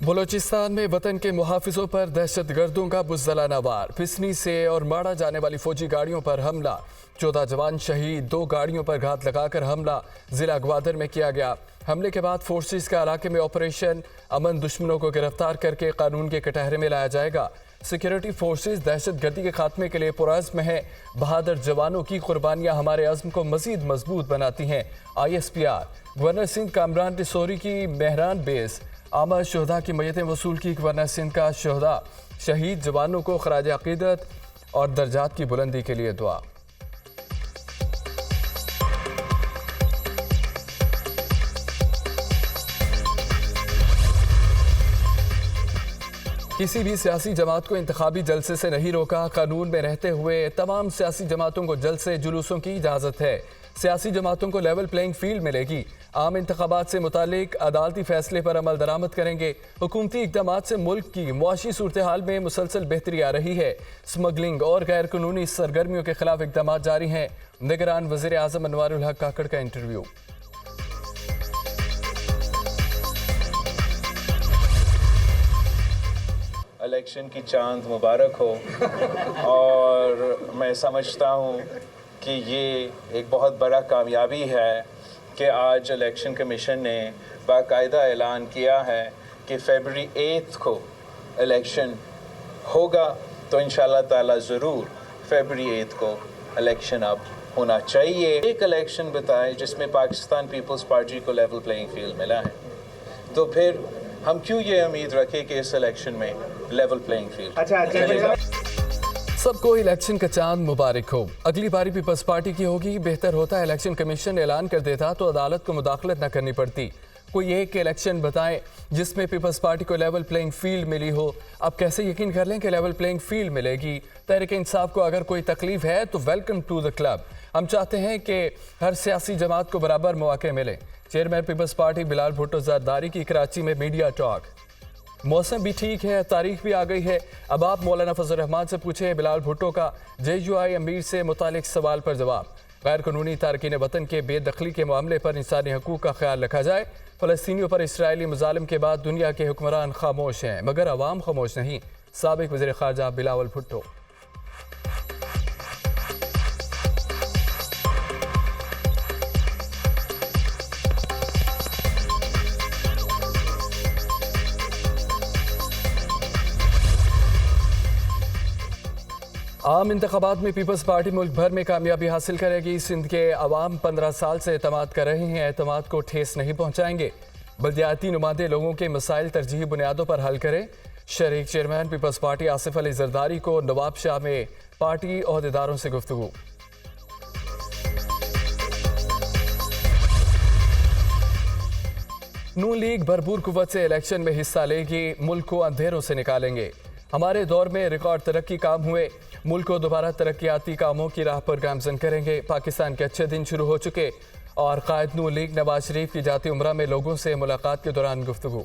बलोचिस्तान में वतन के मुहाफिजों पर दहशतगर्दों का बुज़दिलाना वार। फिसनी से और माड़ा जाने वाली फौजी गाड़ियों पर हमला। 14 जवान शहीद। 2 गाड़ियों पर घात लगाकर हमला जिला ग्वादर में किया गया। हमले के बाद फोर्सेस का इलाके में ऑपरेशन अमन दुश्मनों को गिरफ्तार करके कानून के कटहरे में लाया जाएगा। सिक्योरिटी फोर्सेस दहशतगर्दी के खात्मे के लिए पुरअज़्म हैं। बहादुर जवानों की कुर्बानियां हमारे अज़्म को मज़ीद मजबूत बनाती हैं। ISPR गवर्नर सिंध कामरान रिसोरी की मेहरान बेस आमद शहदा की मैयतें वसूल की। गवर्नर सिंध का शहदा शहीद जवानों को खराज अक़ीदत और दर्जात की बुलंदी के लिए दुआ। किसी भी सियासी जमात को इंतखाबी जलसे से नहीं रोका। कानून में रहते हुए तमाम सियासी जमातों को जलसे जुलूसों की इजाज़त है। सियासी जमातों को लेवल प्लेइंग फील्ड मिलेगी। आम इंतखाबात से मुतालिक अदालती फैसले पर अमल दरामद करेंगे। हुकूमती इक़दामात से मुल्क की मुआशी सूरत हाल में मुसलसल बेहतरी आ रही है। स्मगलिंग और गैर कानूनी सरगर्मियों के खिलाफ इक़दामात जारी हैं। निगरान वज़ीर आज़म अनवारुल हक काकड़ का इंटरव्यू। इलेक्शन की चांद मुबारक हो और मैं समझता हूँ कि ये एक बहुत बड़ा कामयाबी है कि आज इलेक्शन कमीशन ने बाकायदा ऐलान किया है कि फरवरी 8 को इलेक्शन होगा। तो इंशाअल्लाह ताला ज़रूर फरवरी 8 को इलेक्शन अब होना चाहिए। एक इलेक्शन बताए जिसमें पाकिस्तान पीपल्स पार्टी को लेवल प्लेइंग फील्ड मिला है, तो फिर हम क्यों ये उम्मीद रखें कि इस इलेक्शन में लेवल प्लेइंग फील्ड। सबको इलेक्शन का चांद मुबारक हो। अगली बारी पीपल्स पार्टी की होगी। बेहतर होता इलेक्शन कमीशन ऐलान कर देता तो अदालत को मुदाखलत न करनी पड़ती। कोई एक इलेक्शन बताएं जिसमें पीपल्स पार्टी को लेवल प्लेइंग फील्ड मिली हो। अब कैसे यकीन कर लें कि लेवल प्लेइंग फील्ड मिलेगी। तहरीक इंसाफ को अगर कोई तकलीफ है तो वेलकम टू द क्लब। हम चाहते हैं कि हर सियासी जमात को बराबर मौके मिले। चेयरमैन पीपल्स पार्टी बिलाल भुट्टो ज़रदारी की कराची में मीडिया टॉक। मौसम भी ठीक है, तारीख भी आ गई है। अब आप मौलाना फजल रहमान से पूछे बिलाल भुट्टो का JUI अमीर से मुतालिक सवाल पर जवाब। गैर कानूनी तारकीन वतन के बेदखली के मामले पर इंसानी हकूक़ का ख्याल रखा जाए। फ़लस्तीनियों पर इसराइली मुजालिम के बाद दुनिया के हुक्मरान खामोश हैं मगर अवाम खामोश नहीं। साबिक वज़ीर ख़ारजा बिलावल भुट्टो। आम इंतखाबात में पीपल्स पार्टी मुल्क भर में कामयाबी हासिल करेगी। सिंध के अवाम 15 साल से एतमाद कर रहे हैं। एतमाद को ठेस नहीं पहुँचाएंगे। बल्दियाती नुमाइंदे लोगों के मसाइल तरजीही बुनियादों पर हल करें। शरीक चेयरमैन पीपल्स पार्टी आसिफ अली जरदारी को नवाब शाह में पार्टी ओहदेदारों से गुफ्तगू। नून लीग भरपूर कुव्वत से इलेक्शन में हिस्सा लेगी। मुल्क को अंधेरों से निकालेंगे। हमारे दौर में रिकॉर्ड तरक्की काम हुए। मुल्क को दोबारा तरक्याती कामों की राह पर गामजन करेंगे। पाकिस्तान के अच्छे दिन शुरू हो चुके। और कायद नून लीग नवाज शरीफ की जाती उम्रा में लोगों से मुलाकात के दौरान गुफ्तगू।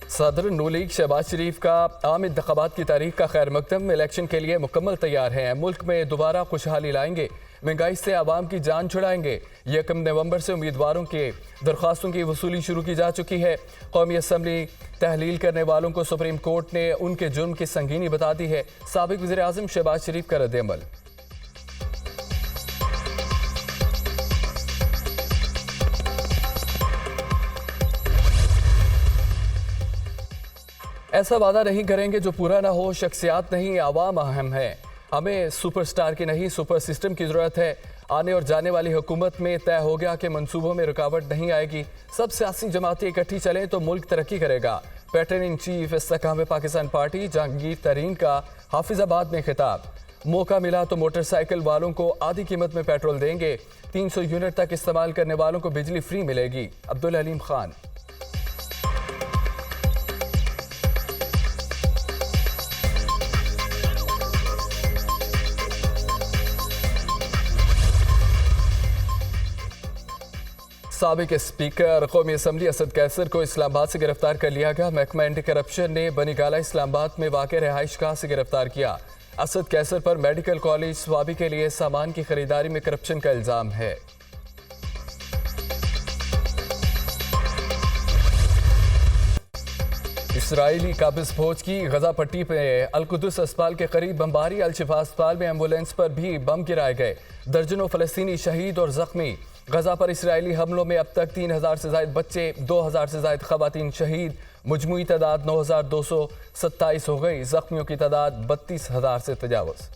सदर नून लीग शहबाज शरीफ का आम इंतखाबात की तारीख का खैर मकदम। इलेक्शन के लिए मुकम्मल तैयार हैं। मुल्क में दोबारा खुशहाली लाएंगे। महंगाई से आवाम की जान छुड़ाएंगे। 1 नवंबर से उम्मीदवारों के दरख्वास्तों की वसूली शुरू की जा चुकी है। कौमी असम्बली तहलील करने वालों को सुप्रीम कोर्ट ने उनके जुर्म की संगीनी बता दी है। साबिक वज़ीर आज़म शहबाज शरीफ का रद्द-ए-अमल। ऐसा वादा नहीं करेंगे जो पूरा ना हो। शख्सियात नहीं आवाम अहम है। हमें सुपरस्टार की नहीं सुपर सिस्टम की ज़रूरत है। आने और जाने वाली हुकूमत में तय हो गया कि मंसूबों में रुकावट नहीं आएगी। सब सियासी जमातें इकट्ठी चलें तो मुल्क तरक्की करेगा। Patron in chief Istehkam Pakistan party Jahangir Tareen का हाफिजाबाद में खिताब। मौका मिला तो मोटरसाइकिल वालों को आधी कीमत में पेट्रोल देंगे। 300 यूनिट तक इस्तेमाल करने वालों को बिजली फ्री मिलेगी। अब्दुल हलीम खान। साबिक स्पीकर कौमी असम्बली असद कैसर को इस्लामाबाद से गिरफ्तार कर लिया गया। महकमा एंटी करप्शन ने बनीगाला इस्लामाबाद में वाक़ रिहाइश गाह से गिरफ्तार किया। असद कैसर पर मेडिकल कॉलेज स्वाबी के लिए सामान की खरीदारी में करप्शन का इल्ज़ाम है। इसराइली काबिज फौज की गजा पट्टी पे अल-कुद्स अस्पताल के करीब बमबारी। अल-शिफा अस्पताल में एम्बुलेंस पर भी बम गिराए गए। दर्जनों फलस्तीनी शहीद और जख्मी। गजा पर इसराइली हमलों में अब तक 3000 से ज्यादा बच्चे, 2000 से ज्यादा खवातीन शहीद। मजमूई तादाद 9227 हो गई। जख्मियों की तादाद 32,000 से तजावज़।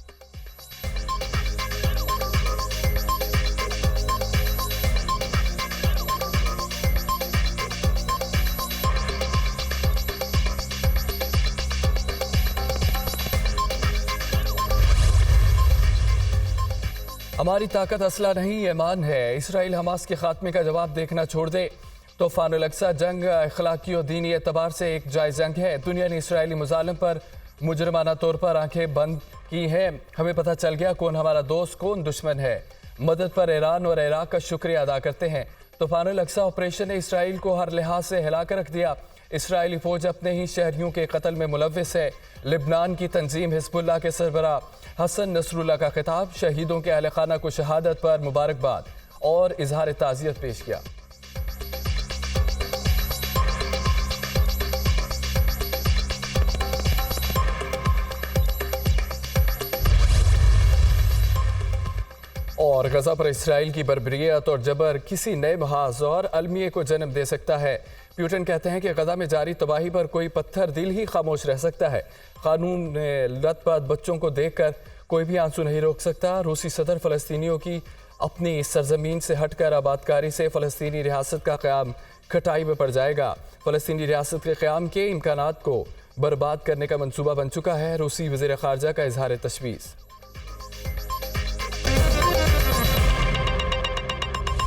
हमारी ताकत असला नहीं, ईमान है। इसराइल हमास के खात्मे का जवाब देखना छोड़ दे। तूफान अल-अक्सा जंग अखलाकी और दीनी एतबार से एक जायज़ जंग है। दुनिया ने इसराइली मुजालिम पर मुजरमाना तौर पर आंखें बंद की हैं। हमें पता चल गया कौन हमारा दोस्त कौन दुश्मन है। मदद पर ईरान और इराक का शुक्रिया अदा करते हैं। तूफान अल-अक्सा ऑपरेशन ने इसराइल को हर लिहाज से हिला कर रख दिया। इसराइली फौज अपने ही शहरियों के कत्ल में मुलव्विस है। लिबनान की तंजीम हिजबुल्लाह के सरबराह हसन नसरुल्लाह का खिताब। शहीदों के अहल खाना को शहादत पर मुबारकबाद और इजहार ताज़ियत पेश किया। और गजा पर इसराइल की बर्बरियत और जबर किसी नए महाज और अलमिए को जन्म दे सकता है। प्यूटन कहते हैं कि गजा में जारी तबाही पर कोई पत्थर दिल ही खामोश रह सकता है। कानून में लतपत बच्चों को देखकर कोई भी आंसू नहीं रोक सकता। रूसी सदर फ़लस्तीनियों की अपनी सरजमीन से हटकर आबादकारी से फ़लस्तीनी रियासत का क़याम खटाई में पड़ जाएगा। फ़लस्तीनी रियासत के क़याम के इम्कानात को बर्बाद करने का मंसूबा बन चुका है। रूसी वज़ीर ख़ारजा का इजहार तशवीश।